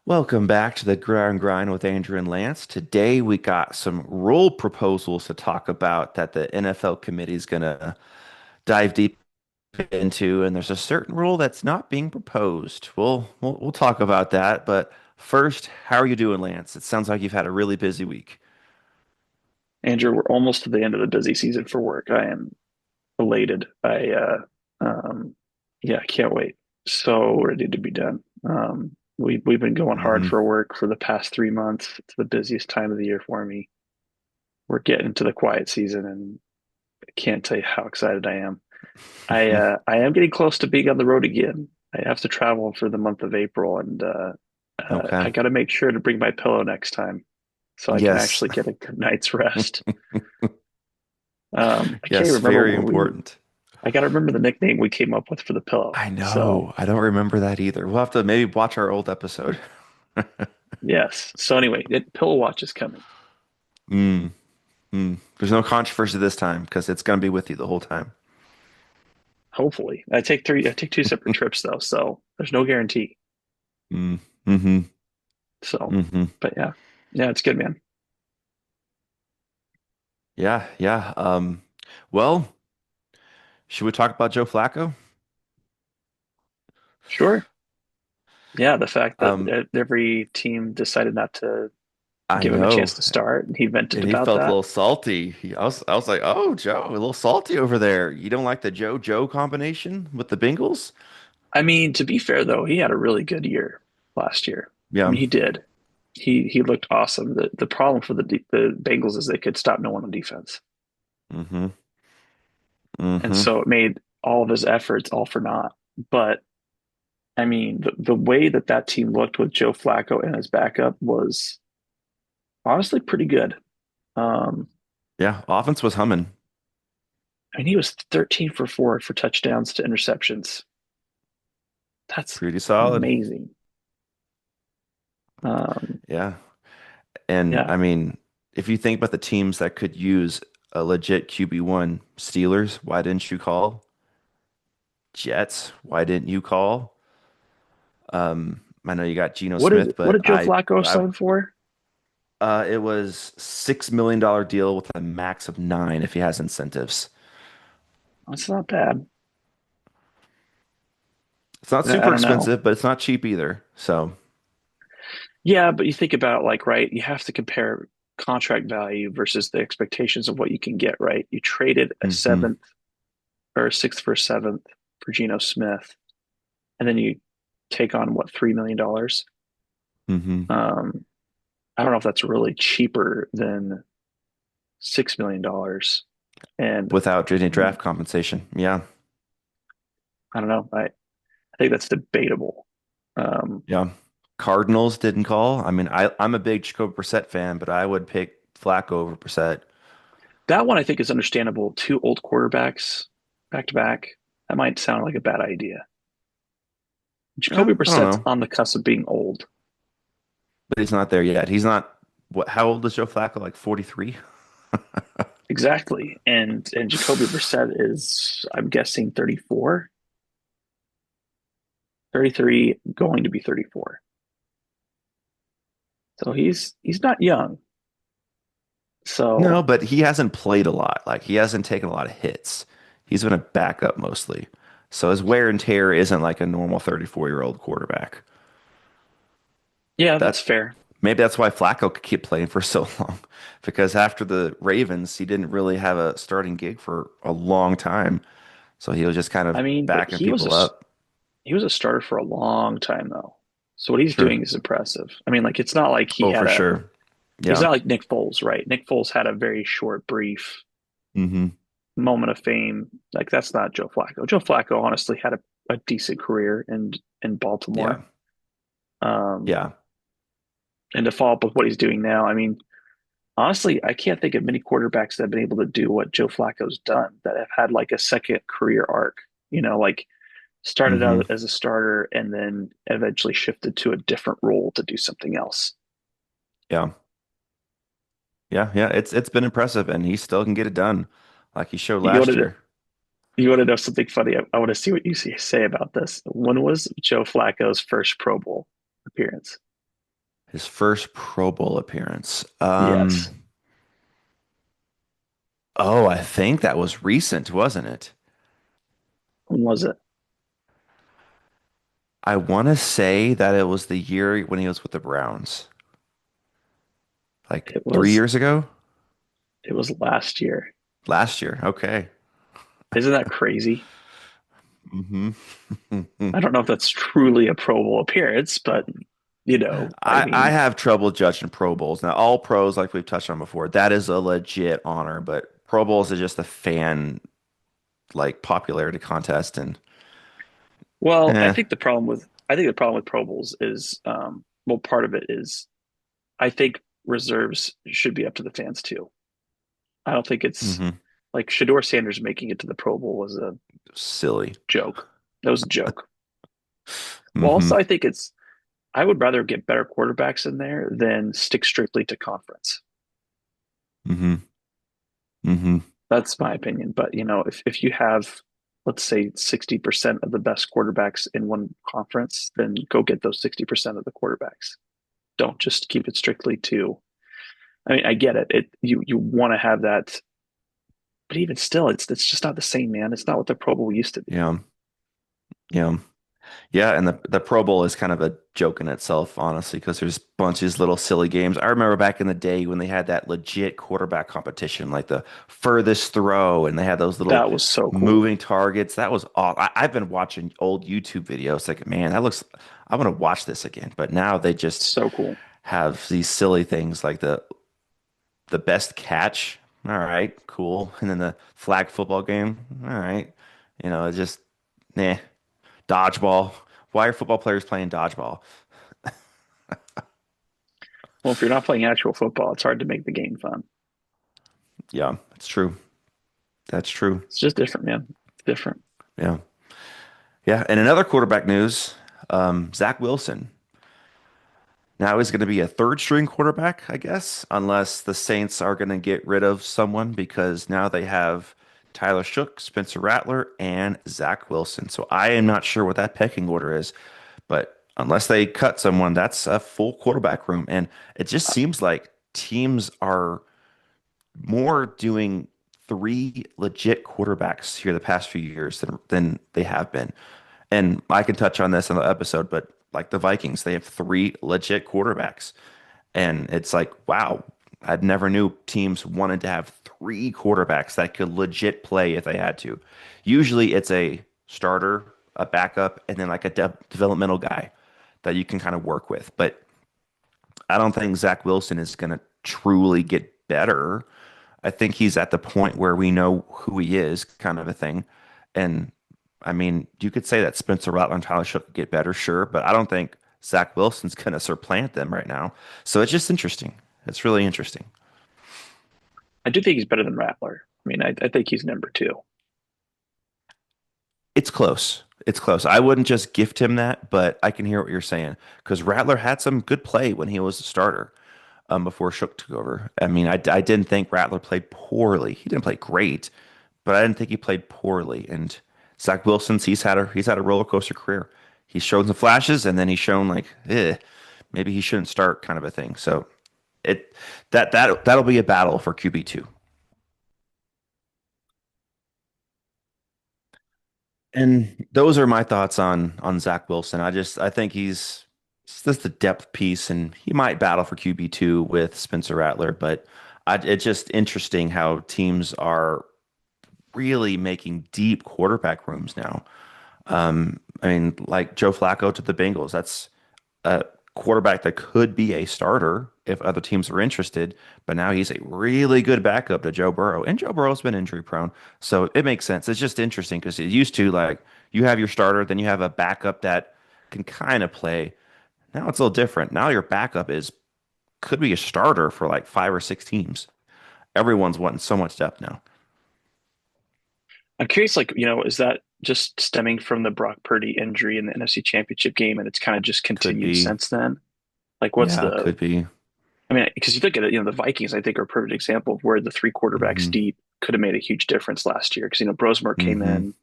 Welcome back to the Gridiron Grind with Andrew and Lance. Today we got some rule proposals to talk about that the NFL committee is going to dive deep into, and there's a certain rule that's not being proposed. We'll talk about that, but first, how are you doing, Lance? It sounds like you've had a really busy week. Andrew, we're almost to the end of the busy season for work. I am elated. Yeah, I can't wait. So ready to be done. We've been going hard Hmm. for work for the past 3 months. It's the busiest time of the year for me. We're getting into the quiet season, and I can't tell you how excited I am. I am getting close to being on the road again. I have to travel for the month of April, and Okay. I got to make sure to bring my pillow next time so I can Yes. actually get a good night's rest. I can't Yes, remember very what we important. I got to remember the nickname we came up with for the pillow. I So, know. I don't remember that either. We'll have to maybe watch our old episode. yes. So anyway, Pillow Watch is coming. Mm, There's no controversy this time because it's going to be with you the whole time. Hopefully. I take two separate trips though, so there's no guarantee. Mm, hmm So, hmm but yeah. Yeah, it's good, man. Yeah, yeah. Well, should we talk about Joe Flacco? Sure. Yeah, the fact that Um, every team decided not to I give him a chance know, to start, and he vented and he about felt a that. little salty. I was like, oh, Joe, a little salty over there. You don't like the Joe combination with the Bengals? I mean, to be fair though, he had a really good year last year. I Yeah. mean, he did. He looked awesome. The problem for the Bengals is they could stop no one on defense. Hmm And hmm so it made all of his efforts all for naught. But I mean, the way that that team looked with Joe Flacco and his backup was honestly pretty good. Um, Yeah, offense was humming. I mean, he was 13 for 4 for touchdowns to interceptions. That's Pretty solid. amazing. Um, Yeah. And yeah, I mean, if you think about the teams that could use a legit QB1, Steelers, why didn't you call? Jets, why didn't you call? I know you got Geno Smith, what but did Joe Flacco I, sign for? it was $6 million deal with a max of nine if he has incentives. That's not bad. It's not I super don't know. expensive, but it's not cheap either. So, Yeah, but you think about like, right, you have to compare contract value versus the expectations of what you can get, right? You traded a hmm seventh or a sixth for a seventh for Geno Smith, and then you take on what $3 million. hmm Um, I don't know if that's really cheaper than $6 million, and without any draft compensation. Yeah, I don't know. I think that's debatable. Um, yeah. Cardinals didn't call. I mean, I'm a big Jacoby Brissett fan, but I would pick Flacco over Brissett. that one I think is understandable. Two old quarterbacks back to back. That might sound like a bad idea. Yeah, Jacoby I don't Brissett's know, on the cusp of being old. but he's not there yet. He's not. What? How old is Joe Flacco? Like 43? Exactly. And Jacoby Brissett is, I'm guessing, 34, 33, going to be 34. So he's not young. No, So but he hasn't played a lot. Like he hasn't taken a lot of hits. He's been a backup mostly. So his wear and tear isn't like a normal 34-year-old quarterback. yeah, that's That fair. maybe that's why Flacco could keep playing for so long. Because after the Ravens, he didn't really have a starting gig for a long time. So he was just kind I of mean, but backing people up. he was a starter for a long time though. So what he's Sure. doing is impressive. I mean, like it's not like Oh, for sure. he's Yeah. not like Nick Foles, right? Nick Foles had a very short, brief hmm moment of fame. Like that's not Joe Flacco. Joe Flacco honestly had a decent career in Yeah. Baltimore. Um, Yeah. and to follow up with what he's doing now, I mean, honestly, I can't think of many quarterbacks that have been able to do what Joe Flacco's done that have had like a second career arc. Like started hmm out as a starter and then eventually shifted to a different role to do something else. Yeah. Yeah. Yeah. It's been impressive and he still can get it done like he showed You want last to year. you want to know something funny? I want to see what you say about this. When was Joe Flacco's first Pro Bowl appearance? His first Pro Bowl appearance. Yes. Oh, I think that was recent, wasn't it? When was it? I want to say that it was the year when he was with the Browns, like It three was years ago, it was last year. last year. Okay. Isn't that crazy? hmm I don't know if that's truly a Pro Bowl appearance, but I I mean, have trouble judging Pro Bowls. Now, all pros, like we've touched on before, that is a legit honor, but Pro Bowls is just a fan like popularity contest, and well, eh. I think the problem with Pro Bowls is well, part of it is I think reserves should be up to the fans too. I don't think it's hmm like Shador Sanders making it to the Pro Bowl was a Silly. joke. That was a joke. Well, hmm also, I would rather get better quarterbacks in there than stick strictly to conference. hmm hmm That's my opinion. But if you have, let's say, 60% of the best quarterbacks in one conference, then go get those 60% of the quarterbacks. Don't just keep it strictly to. I mean, I get it. You want to have that, but even still, it's just not the same, man. It's not what the Pro Bowl used to be. Yeah. Yeah. Yeah, and the Pro Bowl is kind of a joke in itself, honestly, because there's a bunch of these little silly games. I remember back in the day when they had that legit quarterback competition, like the furthest throw, and they had those little That was so cool. moving targets. That was all. I've been watching old YouTube videos, like, man, that looks. I want to watch this again. But now they just So cool. have these silly things like the best catch. All right, cool. And then the flag football game. All right, it's just, nah. Dodgeball. Why are football players playing dodgeball? Well, if you're not playing actual football, it's hard to make the game fun. Yeah, it's true. That's true. It's just different, man. It's different. Yeah. Yeah. And another quarterback news, Zach Wilson. Now he's going to be a third string quarterback, I guess, unless the Saints are going to get rid of someone because now they have Tyler Shook, Spencer Rattler, and Zach Wilson. So I am not sure what that pecking order is, but unless they cut someone, that's a full quarterback room. And it just seems like teams are more doing three legit quarterbacks here the past few years than they have been. And I can touch on this in the episode, but like the Vikings, they have three legit quarterbacks. And it's like, wow, I never knew teams wanted to have three quarterbacks that could legit play if they had to. Usually it's a starter, a backup, and then like a developmental guy that you can kind of work with. But I don't think Zach Wilson is going to truly get better. I think he's at the point where we know who he is, kind of a thing. And I mean, you could say that Spencer Rattler and Tyler Shook could get better, sure, but I don't think Zach Wilson's going to supplant them right now. So it's just interesting. It's really interesting. I do think he's better than Rattler. I mean, I think he's number two. It's close. It's close. I wouldn't just gift him that, but I can hear what you're saying because Rattler had some good play when he was a starter. Before Shook took over. I mean, I didn't think Rattler played poorly. He didn't play great, but I didn't think he played poorly. And Zach Wilson's he's had a roller coaster career. He's shown some flashes, and then he's shown like, maybe he shouldn't start, kind of a thing. So it that'll be a battle for QB2. And those are my thoughts on Zach Wilson. I think he's just a depth piece, and he might battle for QB2 with Spencer Rattler. But it's just interesting how teams are really making deep quarterback rooms now. I mean, like Joe Flacco to the Bengals. That's a quarterback that could be a starter if other teams are interested, but now he's a really good backup to Joe Burrow. And Joe Burrow's been injury prone. So it makes sense. It's just interesting because it used to like you have your starter, then you have a backup that can kind of play. Now it's a little different. Now your backup is could be a starter for like five or six teams. Everyone's wanting so much depth now. I'm curious, like, is that just stemming from the Brock Purdy injury in the NFC Championship game, and it's kind of just Could continued be. since then? Like, what's Yeah, the? could be. I mean, because you look at it, the Vikings, I think, are a perfect example of where the three quarterbacks hmm deep could have made a huge difference last year. Because Brosmer came hmm in,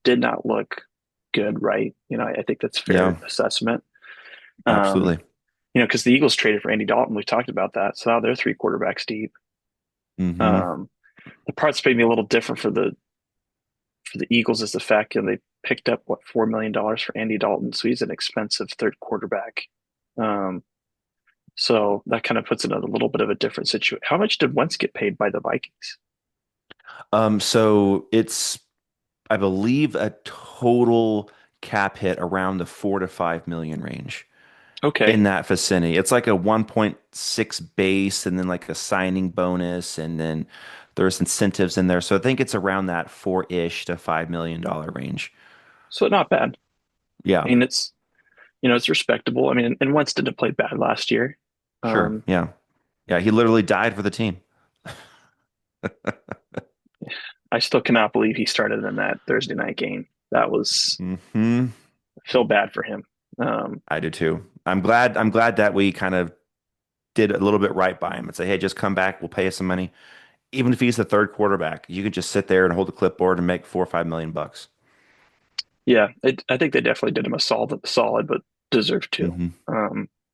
did not look good, right? I think that's a fair Yeah, assessment. Um, absolutely. because the Eagles traded for Andy Dalton. We talked about that. So now they're three quarterbacks deep. Hmm. Um, the part that's made me a little different for the Eagles is the fact that they picked up what $4 million for Andy Dalton, so he's an expensive third quarterback. Um, so that kind of puts it in a little bit of a different situation. How much did Wentz get paid by the Vikings? So it's, I believe, a total cap hit around the 4 to 5 million range Okay, in that vicinity. It's like a 1.6 base and then like a signing bonus and then there's incentives in there. So I think it's around that four-ish to $5 million range. so not bad. I Yeah, mean, it's respectable. I mean, and Wentz didn't play bad last year. sure. Um, Yeah. Yeah, he literally died for the team. I still cannot believe he started in that Thursday night game. That was Hmm. I feel bad for him. Um, I do too. I'm glad that we kind of did a little bit right by him and say, hey, just come back, we'll pay you some money. Even if he's the third quarterback, you can just sit there and hold the clipboard and make 4 or 5 million bucks. yeah, I think they definitely did him a solid, but deserved to Hmm.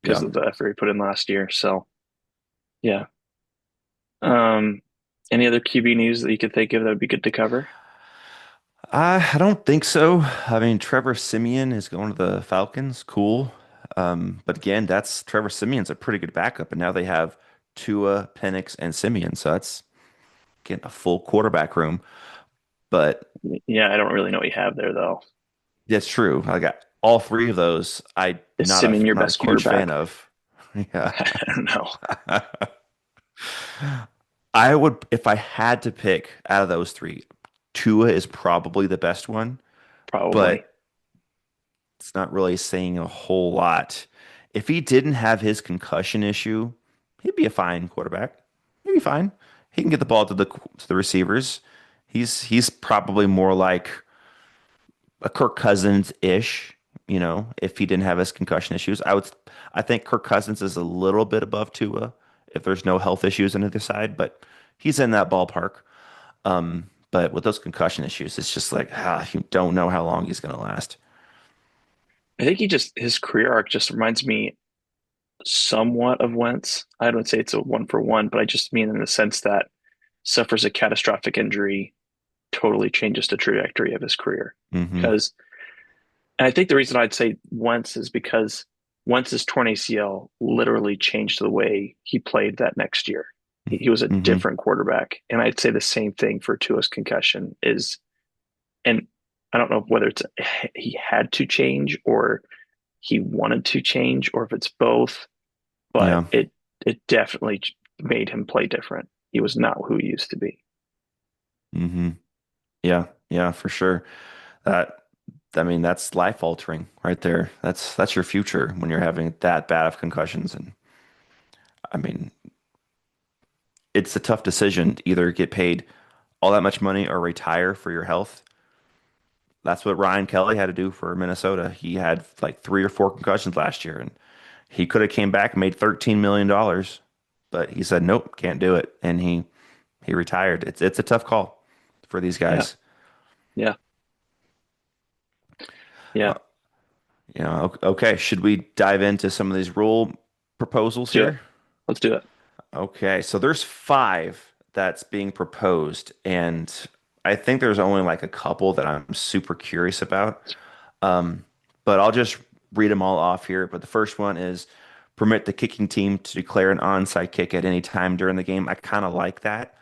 because Yeah. of the effort he put in last year. So yeah. Um, any other QB news that you could think of that would be good to cover? I don't think so. I mean, Trevor Simeon is going to the Falcons. Cool. But again, that's Trevor Simeon's a pretty good backup, and now they have Tua, Penix, and Simeon, so that's getting a full quarterback room. But Yeah, I don't really know what you have there though. that's true. I got all three of those. I Is not a Simeon your not a best huge fan quarterback? of. Yeah. I don't know. I would if I had to pick out of those three, Tua is probably the best one, Probably. but it's not really saying a whole lot. If he didn't have his concussion issue, he'd be a fine quarterback. He'd be fine. He can get the ball to the receivers. He's probably more like a Kirk Cousins-ish, if he didn't have his concussion issues. I think Kirk Cousins is a little bit above Tua if there's no health issues on either side, but he's in that ballpark. But with those concussion issues, it's just like you don't know how long he's going to last. I think his career arc just reminds me somewhat of Wentz. I don't say it's a one for one, but I just mean in the sense that suffers a catastrophic injury, totally changes the trajectory of his career. Hmm. Because, and I think the reason I'd say Wentz is because Wentz's torn ACL literally changed the way he played that next year. He was a Hmm. different quarterback. And I'd say the same thing for Tua's concussion is, and I don't know whether it's he had to change or he wanted to change or if it's both, but Yeah. it definitely made him play different. He was not who he used to be. Hmm. Yeah. Yeah, for sure. That I mean, that's life altering right there. That's your future when you're having that bad of concussions. And I mean, it's a tough decision to either get paid all that much money or retire for your health. That's what Ryan Kelly had to do for Minnesota. He had like 3 or 4 concussions last year, and he could have came back and made $13 million, but he said nope, can't do it, and he retired. It's a tough call for these Yeah, guys. yeah, yeah. Uh, okay, should we dive into some of these rule proposals Let's do it. here? Let's do it. Okay, so there's 5 that's being proposed, and I think there's only like a couple that I'm super curious about. Um, but I'll just read them all off here. But the first one is permit the kicking team to declare an onside kick at any time during the game. I kind of like that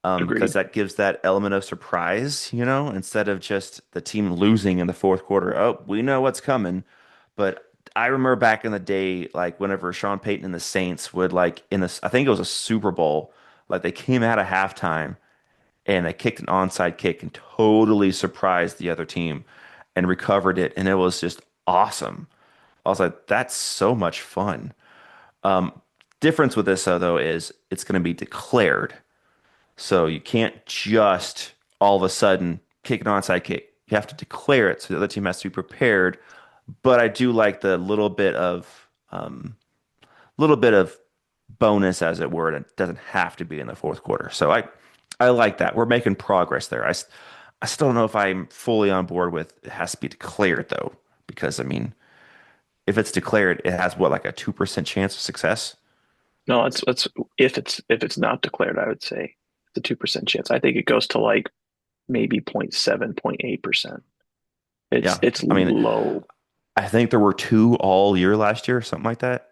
because Agreed. that gives that element of surprise, instead of just the team losing in the fourth quarter. Oh, we know what's coming. But I remember back in the day, like whenever Sean Payton and the Saints would like in this, I think it was a Super Bowl, like they came out of halftime and they kicked an onside kick and totally surprised the other team and recovered it, and it was just awesome. I was like, that's so much fun. Difference with this though is it's going to be declared, so you can't just all of a sudden kick an onside kick. You have to declare it, so the other team has to be prepared. But I do like the little bit of bonus, as it were, and it doesn't have to be in the fourth quarter. So I like that. We're making progress there. I still don't know if I'm fully on board with it has to be declared though, because I mean, if it's declared, it has what, like a 2% chance of success? No, it's if it's not declared, I would say it's a 2% chance. I think it goes to like maybe 0.7, 0.8%. It's Yeah. it's I mean, low. I think there were two all year last year, something like that.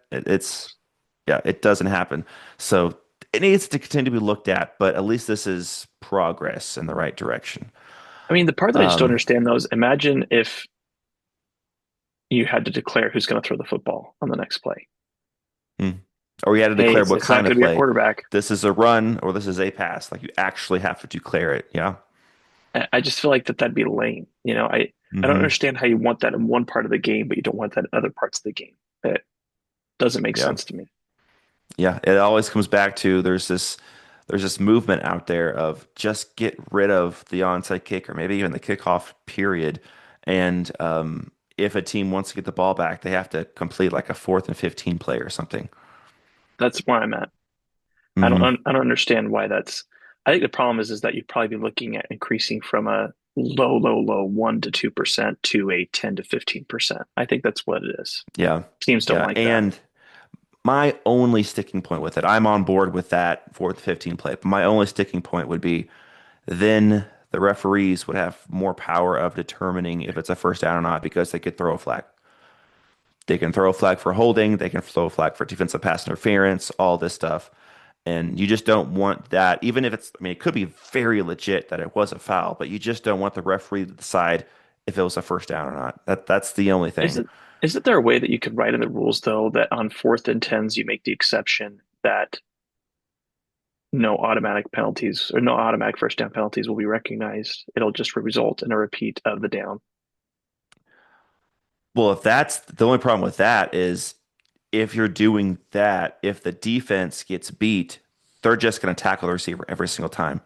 Yeah, it doesn't happen. So it needs to continue to be looked at, but at least this is progress in the right direction. I mean, the part that I just don't Um, understand though is imagine if you had to declare who's going to throw the football on the next play. hmm. Or you had to Hey, declare it's, what it's not kind going of to be a play. quarterback. This is a run or this is a pass. Like you actually have to declare it. Yeah. I just feel like that'd be lame. I don't Hmm. understand how you want that in one part of the game, but you don't want that in other parts of the game. It doesn't make Yeah. sense to me. Yeah. It always comes back to there's this movement out there of just get rid of the onside kick or maybe even the kickoff period. And if a team wants to get the ball back, they have to complete like a 4th and 15 play or something. That's where I'm at. Hmm. I don't understand why that's. I think the problem is that you'd probably be looking at increasing from a low 1 to 2% to a 10 to 15%. I think that's what it is. Yeah. Teams don't Yeah. like that. And my only sticking point with it, I'm on board with that 4th, 15 play, but my only sticking point would be then the referees would have more power of determining if it's a first down or not because they could throw a flag. They can throw a flag for holding, they can throw a flag for defensive pass interference, all this stuff. And you just don't want that, even if it's, I mean, it could be very legit that it was a foul, but you just don't want the referee to decide if it was a first down or not. That's the only thing. Isn't isn't there a way that you could write in the rules though that on 4th and 10s you make the exception that no automatic penalties or no automatic first down penalties will be recognized. It'll just result in a repeat of the down. Well, if that's the only problem with that is if you're doing that, if the defense gets beat, they're just going to tackle the receiver every single time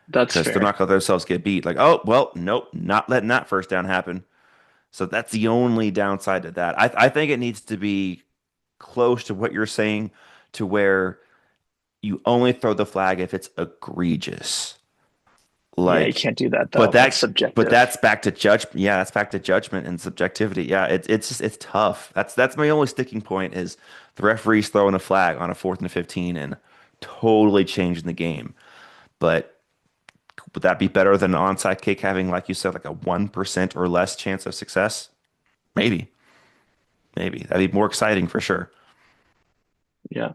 That's because they're not fair. going to let themselves get beat. Like, oh, well, nope, not letting that first down happen. So that's the only downside to that. I think it needs to be close to what you're saying to where you only throw the flag if it's egregious. Yeah, you Like, can't do that but though. That's subjective. that's back to judgment. Yeah, that's back to judgment and subjectivity. Yeah, it's just it's tough. That's my only sticking point is the referees throwing a flag on a 4th and 15 and totally changing the game. But would that be better than an onside kick having, like you said, like a 1% or less chance of success? Maybe. Maybe. That'd be more exciting for sure. Yeah.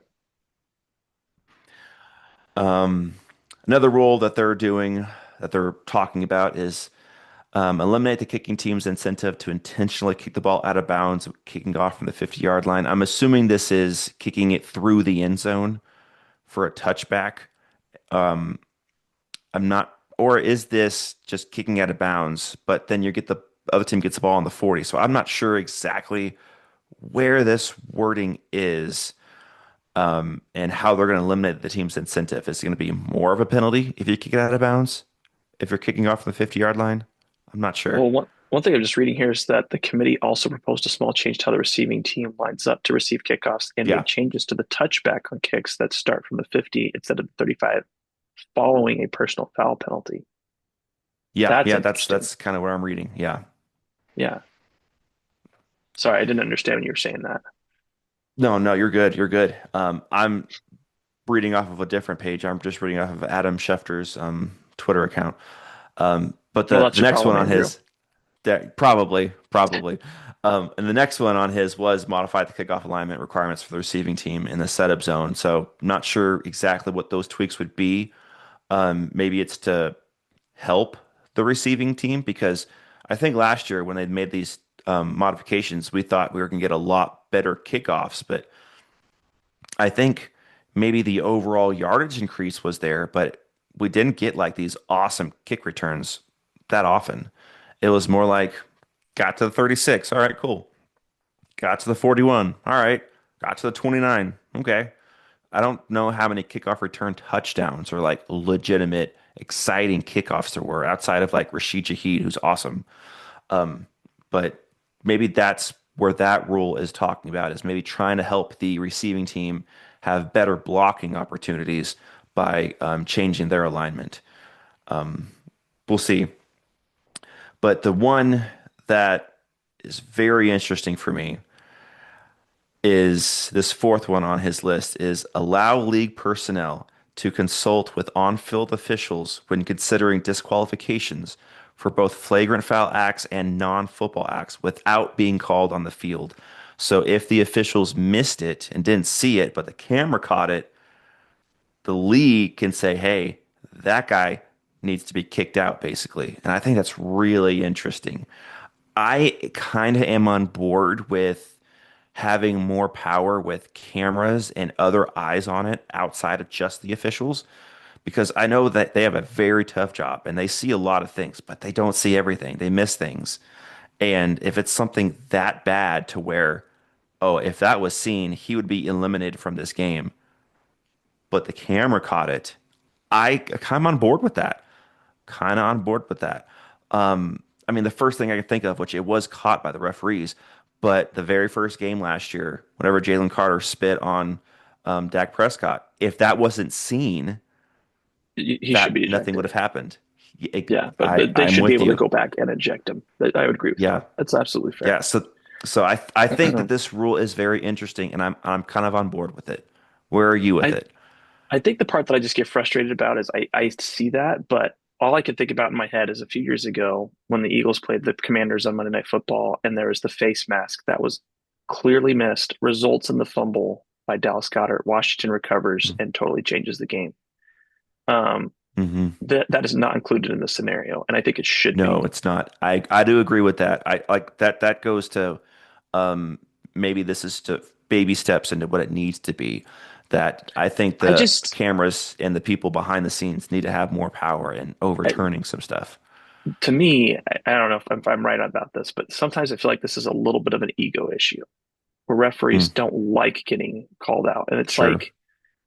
Um, Another rule that they're talking about is eliminate the kicking team's incentive to intentionally kick the ball out of bounds, kicking off from the 50-yard line. I'm assuming this is kicking it through the end zone for a touchback. I'm not, or is this just kicking out of bounds, but then you get the other team gets the ball on the 40. So I'm not sure exactly where this wording is, and how they're going to eliminate the team's incentive. Is it going to be more of a penalty if you kick it out of bounds? If you're kicking off from the 50-yard line? I'm not sure. Well, one thing I'm just reading here is that the committee also proposed a small change to how the receiving team lines up to receive kickoffs and Yeah. made changes to the touchback on kicks that start from the 50 instead of the 35 following a personal foul penalty. Yeah, That's yeah, interesting. that's kind of what I'm reading. Yeah. Yeah. Sorry, I didn't understand when you were saying that. No, no, you're good. You're good. I'm reading off of a different page. I'm just reading off of Adam Schefter's Twitter account. But Well, the that's your next one problem, on Andrew. his that probably. And the next one on his was modify the kickoff alignment requirements for the receiving team in the setup zone. So not sure exactly what those tweaks would be. Maybe it's to help the receiving team because I think last year when they made these modifications, we thought we were going to get a lot better kickoffs, but I think maybe the overall yardage increase was there, but we didn't get like these awesome kick returns that often. It was more like got to the 36. All right, cool. Got to the 41. All right. Got to the 29. Okay. I don't know how many kickoff return touchdowns or like legitimate, exciting kickoffs there were outside of like Rashid Shaheed, who's awesome. But maybe that's where that rule is talking about is maybe trying to help the receiving team have better blocking opportunities by changing their alignment. We'll see. But the one that is very interesting for me is this fourth one on his list is allow league personnel to consult with on-field officials when considering disqualifications for both flagrant foul acts and non-football acts without being called on the field. So if the officials missed it and didn't see it, but the camera caught it, the league can say, hey, that guy needs to be kicked out, basically. And I think that's really interesting. I kind of am on board with having more power with cameras and other eyes on it outside of just the officials because I know that they have a very tough job and they see a lot of things, but they don't see everything. They miss things. And if it's something that bad to where, oh, if that was seen, he would be eliminated from this game, but the camera caught it, I'm on board with that. Kind of on board with that. I mean, the first thing I can think of, which it was caught by the referees, but the very first game last year, whenever Jalen Carter spit on Dak Prescott, if that wasn't seen, He should be that nothing would ejected. have happened. Yeah, but they I'm should be with able to you. go back and eject him. I would agree with Yeah, that. That's absolutely fair. yeah. So I think that this rule is very interesting, and I'm kind of on board with it. Where are you with I it? I think the part that I just get frustrated about is I see that, but all I can think about in my head is a few years ago when the Eagles played the Commanders on Monday Night Football, and there was the face mask that was clearly missed, results in the fumble by Dallas Goedert. Washington recovers and totally changes the game. Um, Mm-hmm. that is not included in the scenario, and I think it should No, be. it's not. I do agree with that. I like that that goes to um maybe this is to baby steps into what it needs to be. That I think I the just, cameras and the people behind the scenes need to have more power in I, overturning some stuff. to me, I don't know if I'm right about this, but sometimes I feel like this is a little bit of an ego issue where referees Hmm, don't like getting called out, and it's sure. like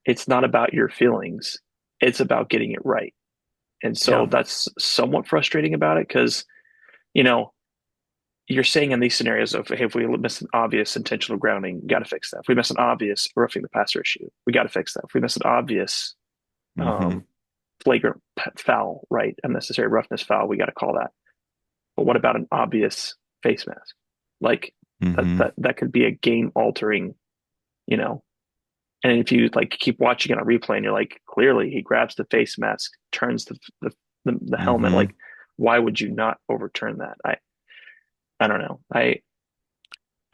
it's not about your feelings, it's about getting it right. And so Yeah. that's somewhat frustrating about it because, you know, you're saying in these scenarios of, hey, if we miss an obvious intentional grounding, we got to fix that. If we miss an obvious roughing the passer issue, we got to fix that. If we miss an obvious Hmm. um, flagrant foul, right, unnecessary roughness foul, we got to call that. But what about an obvious face mask? Like Hmm. that could be a game altering, you know. And if you like keep watching it on replay and you're like, clearly he grabs the face mask, turns the helmet, Hmm. like why would you not overturn that? I don't know.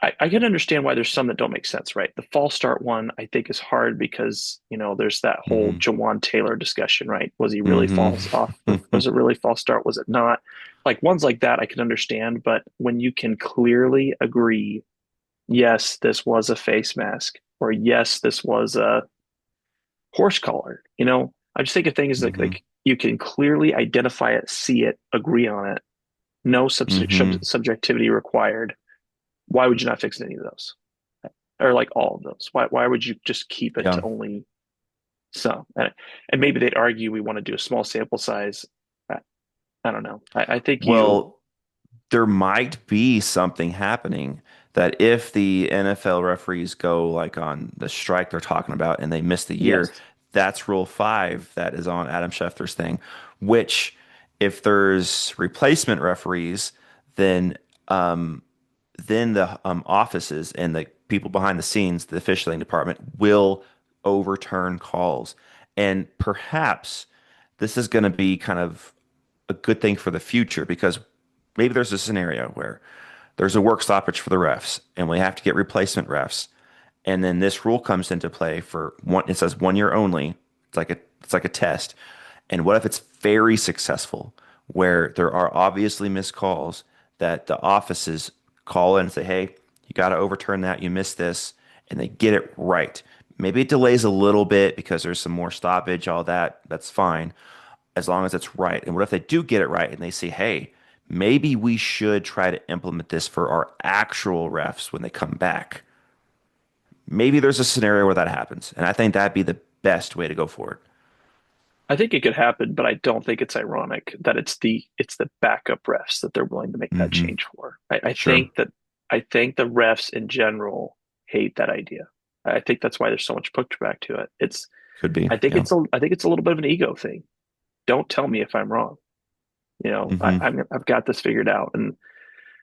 I can understand why there's some that don't make sense, right? The false start one I think is hard because there's that whole Hmm. Jawan Taylor discussion, right? Was he really Hmm. false off? Was it really false start? Was it not? Like ones like that I can understand, but when you can clearly agree, yes, this was a face mask, or yes, this was a horse collar. I just think a thing is Hmm. like you can clearly identify it, see it, agree on it. No Hmm. subjectivity required. Why would you not fix any of those, or like all of those? Why would you just keep it to Yeah. only some? And maybe they'd argue we want to do a small sample size. I don't know. I think you. Well, there might be something happening that if the NFL referees go like on the strike they're talking about and they miss the year, Yes, that's Rule 5 that is on Adam Schefter's thing, which if there's replacement referees, then um, then the offices and the people behind the scenes, the officiating department, will overturn calls. And perhaps this is going to be kind of a good thing for the future because maybe there's a scenario where there's a work stoppage for the refs and we have to get replacement refs. And then this rule comes into play for one, it says 1 year only. It's like a test. And what if it's very successful where there are obviously missed calls that the offices call in and say, hey, you got to overturn that. You missed this. And they get it right. Maybe it delays a little bit because there's some more stoppage, all that. That's fine as long as it's right. And what if they do get it right and they say, hey, maybe we should try to implement this for our actual refs when they come back? Maybe there's a scenario where that happens. And I think that'd be the best way to go forward. I think it could happen, but I don't think it's ironic that it's the backup refs that they're willing to make that Hmm. change for. I Sure. think that I think the refs in general hate that idea. I think that's why there's so much pushback to it. Could be. I think Yeah. it's a little bit of an ego thing. Don't tell me if I'm wrong. Hmm. I've got this figured out, and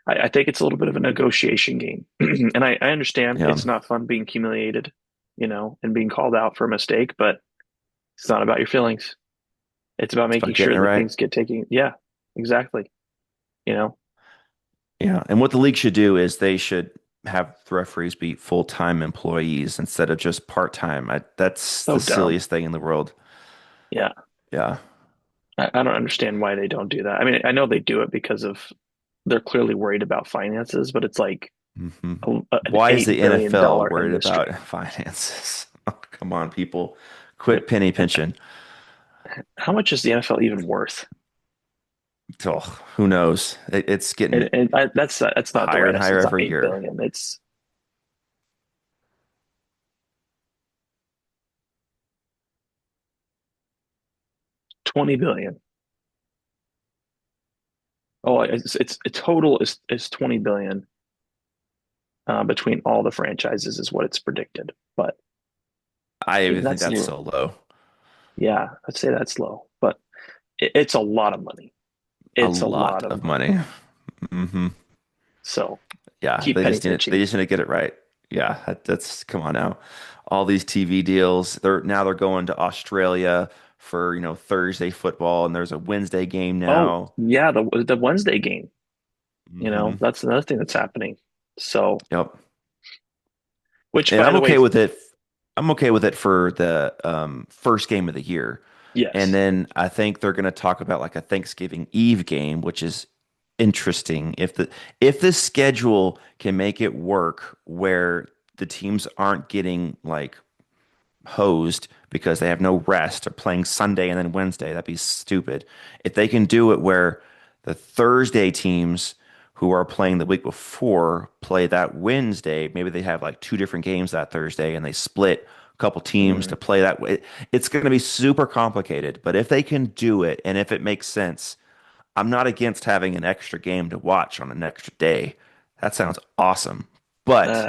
I think it's a little bit of a negotiation game. And I understand Yeah, it's not fun being humiliated, and being called out for a mistake, but it's not about your feelings. It's about it's making about getting sure it that right. things get taken. Yeah, exactly. You know, Yeah, and what the league should do is they should have the referees be full-time employees instead of just part-time. That's so the dumb. silliest thing in the world. Yeah. Yeah. I don't understand why they don't do that. I mean, I know they do it because they're clearly worried about finances, but it's like hmm an Why is the $8 billion NFL dollar worried about industry. finances? Oh, come on, people. Like, Quit penny pinching. how much is the NFL even worth? Oh, who knows? It's getting That's not the higher right and estimate. higher It's not every 8 year. billion. It's 20 billion. Oh, it's total is 20 billion between all the franchises is what it's predicted. But I even even think that's that's low. so low. Yeah, I'd say that's low, but it's a lot of money. A It's a lot lot of of money. money. hmm So Yeah, keep penny they pinching. just need to get it right. Yeah, that's come on now. All these TV deals, they're going to Australia for, Thursday football, and there's a Wednesday game Oh, now. yeah, the Wednesday game, hmm that's another thing that's happening. So, Yep. which And by I'm the way, okay with it. I'm okay with it for the first game of the year. And yes. then I think they're going to talk about like a Thanksgiving Eve game, which is interesting. If the schedule can make it work where the teams aren't getting like hosed because they have no rest or playing Sunday and then Wednesday. That'd be stupid. If they can do it where the Thursday teams who are playing the week before play that Wednesday, maybe they have like two different games that Thursday and they split a couple teams to Mm, play that way. It's going to be super complicated, but if they can do it and if it makes sense, I'm not against having an extra game to watch on an extra day. That sounds awesome. But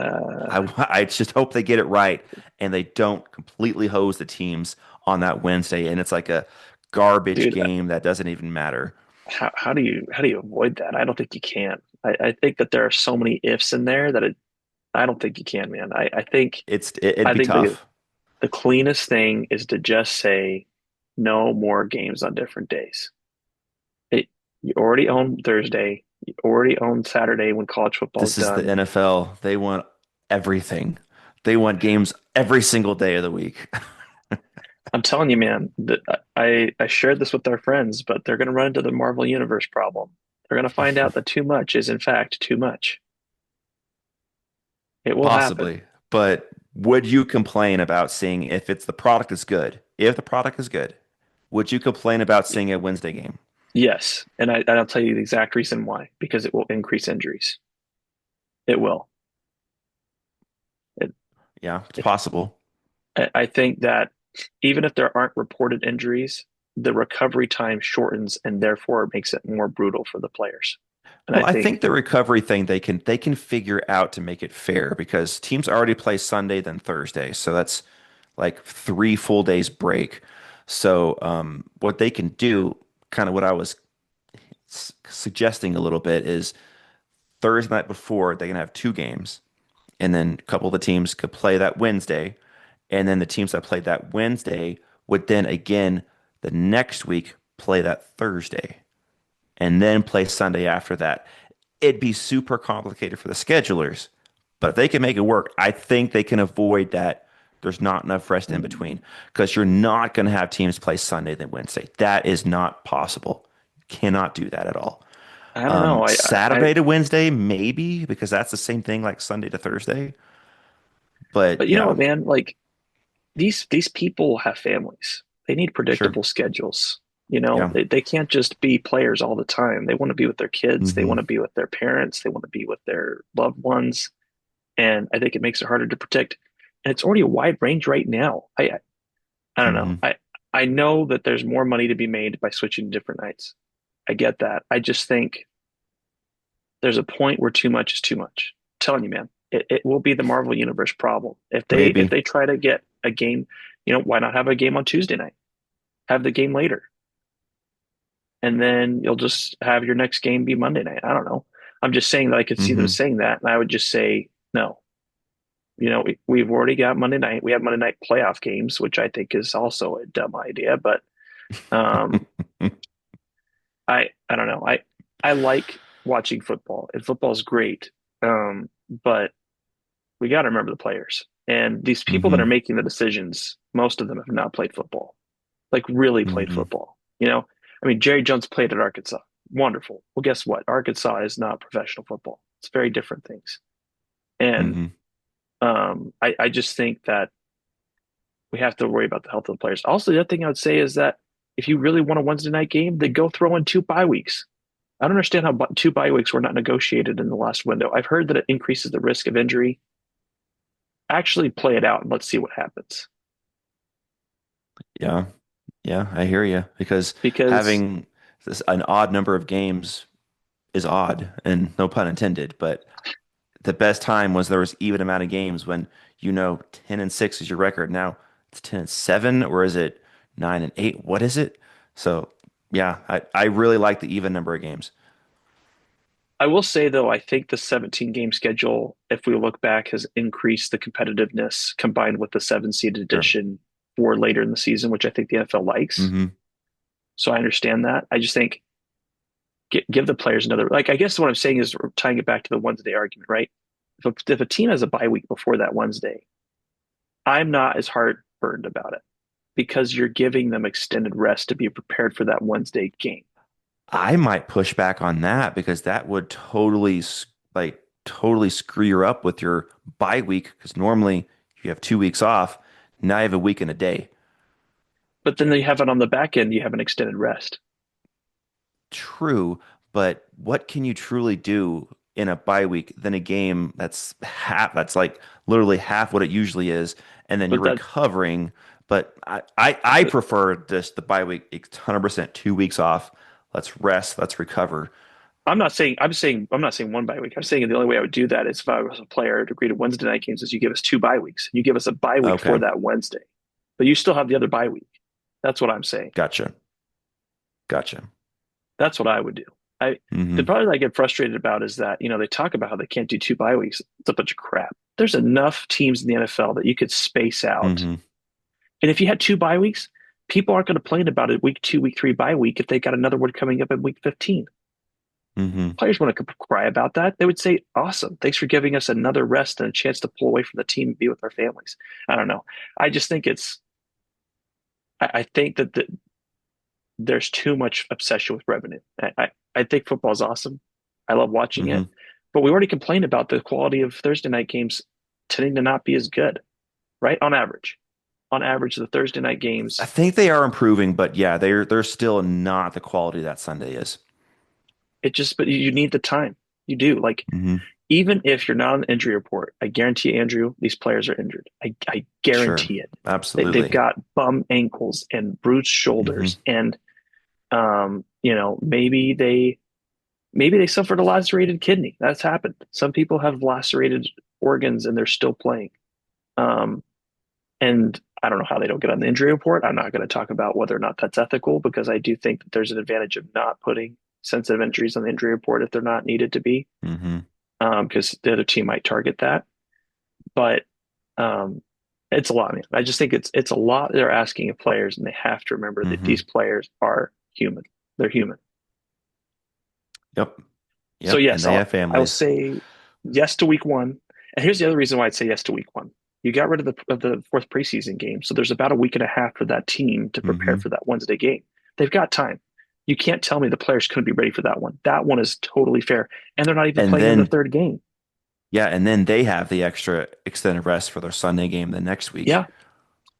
uh, I just hope they get it right and they don't completely hose the teams on that Wednesday and it's like a garbage dude, game that doesn't even matter. how do you avoid that? I don't think you can. I think that there are so many ifs in there that I don't think you can, man. It'd I be think the tough. the cleanest thing is to just say no more games on different days. It, you already own Thursday. You already own Saturday when college football's This is the done. NFL. They want everything. They want games every single day of the week. I'm telling you, man, that I shared this with our friends, but they're going to run into the Marvel Universe problem. They're going to find out that too much is in fact too much. It will happen. Possibly. But would you complain about seeing if it's the product is good? If the product is good, would you complain about seeing a Wednesday game? Yes, and I'll tell you the exact reason why. Because it will increase injuries. It will. It, Yeah, it's it, possible. I think that even if there aren't reported injuries, the recovery time shortens and therefore it makes it more brutal for the players. And Well, I I think, think the recovery thing they can figure out to make it fair because teams already play Sunday then Thursday, so that's like 3 full days break. So what they can do, kind of what I was suggesting a little bit, is Thursday night before they can have two games, and then a couple of the teams could play that Wednesday, and then the teams that played that Wednesday would then again the next week play that Thursday, and then play Sunday after that. It'd be super complicated for the schedulers, but if they can make it work, I think they can avoid that. There's not enough rest in between because you're not going to have teams play Sunday then Wednesday. That is not possible. You cannot do that at all. I don't know. Saturday to Wednesday, maybe because that's the same thing like Sunday to Thursday. But but you know yeah, what, man? Like these people have families. They need sure. predictable schedules. Yeah. They can't just be players all the time. They want to be with their kids. They want hmm to be with their parents. They want to be with their loved ones. And I think it makes it harder to predict. And it's already a wide range right now. I don't know. hmm I know that there's more money to be made by switching to different nights. I get that. I just think there's a point where too much is too much. I'm telling you, man, it will be the Marvel Universe problem. If Maybe. they try to get a game, why not have a game on Tuesday night? Have the game later, and then you'll just have your next game be Monday night. I don't know. I'm just saying that I could see them Hmm. saying that, and I would just say no. We've already got Monday night. We have Monday night playoff games, which I think is also a dumb idea. But um, I don't know. I like watching football, and football is great. But we got to remember the players and these people that are Hmm. making the decisions. Most of them have not played football, like really played Hmm. football. I mean, Jerry Jones played at Arkansas. Wonderful. Well, guess what? Arkansas is not professional football. It's very different things. And Hmm. I just think that we have to worry about the health of the players. Also, the other thing I would say is that if you really want a Wednesday night game, then go throw in two bye weeks. I don't understand how two bye weeks were not negotiated in the last window. I've heard that it increases the risk of injury. Actually, play it out and let's see what happens. Yeah. Yeah, I hear you because Because having an odd number of games is odd and no pun intended, but the best time was there was even amount of games when 10-6 is your record. Now it's 10-7 or is it 9-8? What is it? So yeah, I really like the even number of games. I will say, though, I think the 17 game schedule, if we look back, has increased the competitiveness combined with the seven seed Sure. addition for later in the season, which I think the NFL likes. Hmm. So I understand that. I just think give the players another, like, I guess what I'm saying is we're tying it back to the Wednesday argument, right? If a team has a bye week before that Wednesday, I'm not as heartburned about it because you're giving them extended rest to be prepared for that Wednesday game. I might push back on that because that would totally screw you up with your bye week because normally you have 2 weeks off. Now you have a week and a day. But then they have it on the back end, you have an extended rest. True, but what can you truly do in a bye week than a game that's like literally half what it usually is, and then you're But that recovering. But I prefer the bye week 100% 2 weeks off. Let's rest, let's recover. I'm not saying one bye week. I'm saying the only way I would do that is if I was a player to agree to Wednesday night games is you give us two bye weeks. You give us a bye week for Okay, that Wednesday, but you still have the other bye week. That's what I'm saying. gotcha, gotcha. That's what I would do. I The Hmm. part that I get frustrated about is that they talk about how they can't do two bye weeks. It's a bunch of crap. There's enough teams in the NFL that you could space out, Hmm. and if you had two bye weeks, people aren't going to complain about it week two, week three bye week if they got another one coming up in week 15. Hmm. Players want to cry about that. They would say, "Awesome, thanks for giving us another rest and a chance to pull away from the team and be with our families." I don't know. I just think it's. I think that there's too much obsession with revenue. I think football is awesome. I love watching it, Hmm. but we already complained about the quality of Thursday night games tending to not be as good, right? On average, the Thursday night I games, think they are improving, but yeah, they're still not the quality that Sunday is. but you need the time. You do. Like, Hmm. even if you're not on the injury report, I guarantee, Andrew, these players are injured. I Sure, guarantee it. They've absolutely. got bum ankles and bruised Hmm. shoulders, and maybe they suffered a lacerated kidney. That's happened. Some people have lacerated organs and they're still playing. Um, and I don't know how they don't get on the injury report. I'm not going to talk about whether or not that's ethical because I do think that there's an advantage of not putting sensitive injuries on the injury report if they're not needed to be, Hmm. because the other team might target that. But um, it's a lot. Man. I just think it's a lot they're asking of players, and they have to remember that Hmm. these players are human. They're human. Yep. So Yep. And yes, they have I'll families. say yes to week one. And here's the other reason why I'd say yes to week one. You got rid of the fourth preseason game, so there's about a week and a half for that team to prepare Hmm. for that Wednesday game. They've got time. You can't tell me the players couldn't be ready for that one. That one is totally fair, and they're not even And playing in the then, third game. yeah, and then they have the extra extended rest for their Sunday game the next week. Yeah,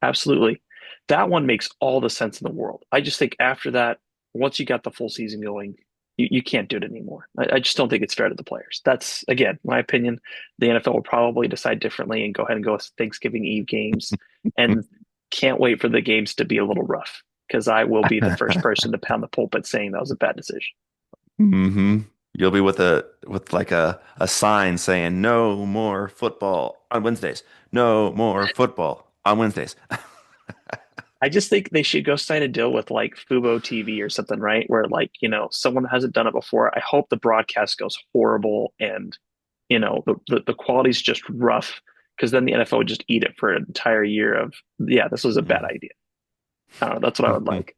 absolutely. That one makes all the sense in the world. I just think after that, once you got the full season going, you can't do it anymore. I just don't think it's fair to the players. That's, again, my opinion. The NFL will probably decide differently and go ahead and go with Thanksgiving Eve games. And can't wait for the games to be a little rough because I will be the first person to pound the pulpit saying that was a bad decision. Hmm. You'll be with like a sign saying no more football on Wednesdays. No more football on Wednesdays. I just think they should go sign a deal with like Fubo TV or something, right? Where like, someone that hasn't done it before. I hope the broadcast goes horrible and the quality's just rough because then the NFL would just eat it for an entire year of, yeah, this was a bad Mm. idea. I don't know. That's what I would like.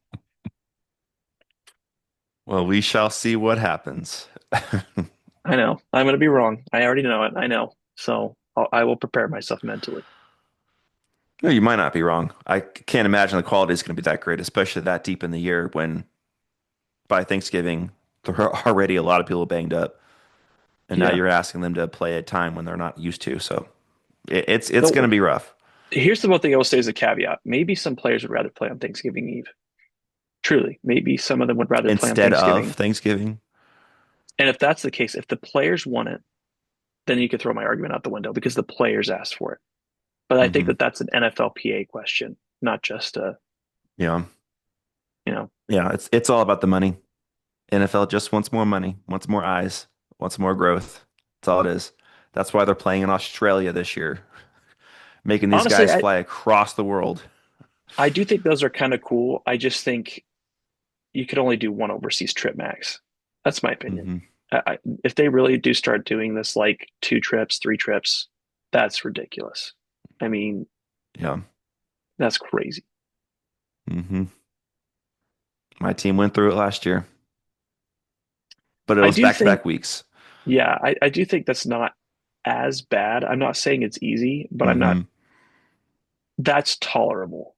Well, we shall see what happens. I know. I'm going to be wrong. I already know it. I know. So I will prepare myself mentally. No, you might not be wrong. I can't imagine the quality is going to be that great, especially that deep in the year when by Thanksgiving there are already a lot of people banged up, and now Yeah. you're asking them to play at a time when they're not used to. So it's going to So be rough. here's the one thing I will say as a caveat. Maybe some players would rather play on Thanksgiving Eve. Truly, maybe some of them would rather play on Instead of Thanksgiving. Thanksgiving. And if that's the case, if the players want it, then you could throw my argument out the window because the players asked for it. But I think Hmm. that that's an NFLPA question, not just Yeah. you know, Yeah, it's all about the money. NFL just wants more money, wants more eyes, wants more growth. That's all it is. That's why they're playing in Australia this year, making these honestly, guys I fly across the world. I do think those are kind of cool. I just think you could only do one overseas trip max. That's my opinion. Hmm. If they really do start doing this like two trips, three trips, that's ridiculous. I mean, Yeah. that's crazy. Hmm. My team went through it last year, but it I was do back-to-back think, weeks. yeah, I do think that's not as bad. I'm not saying it's easy, but I'm not, Hmm. that's tolerable,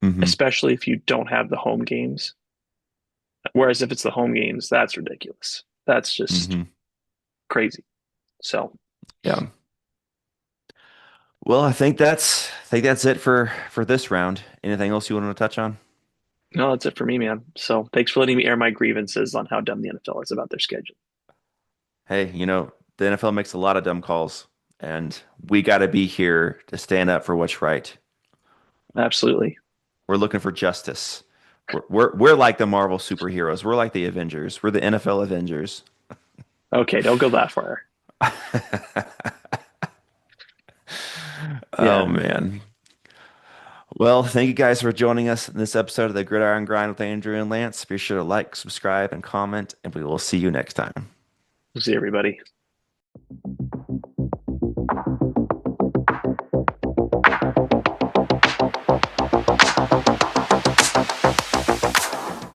Hmm. especially if you don't have the home games. Whereas if it's the home games, that's ridiculous. That's just Hmm. crazy. So, Yeah. Well, I think that's it for this round. Anything else you want to touch on? no, that's it for me, man. So, thanks for letting me air my grievances on how dumb the NFL is about their schedule. Hey, the NFL makes a lot of dumb calls, and we got to be here to stand up for what's right. Absolutely. We're looking for justice. We're like the Marvel superheroes. We're like the Avengers. We're the NFL Avengers. Okay, don't go that far. Oh Yeah, man. Well, thank you guys for joining us in this episode of the Gridiron Grind with Andrew and Lance. Be sure to like, subscribe, and comment, and we will see you next time. we'll see everybody.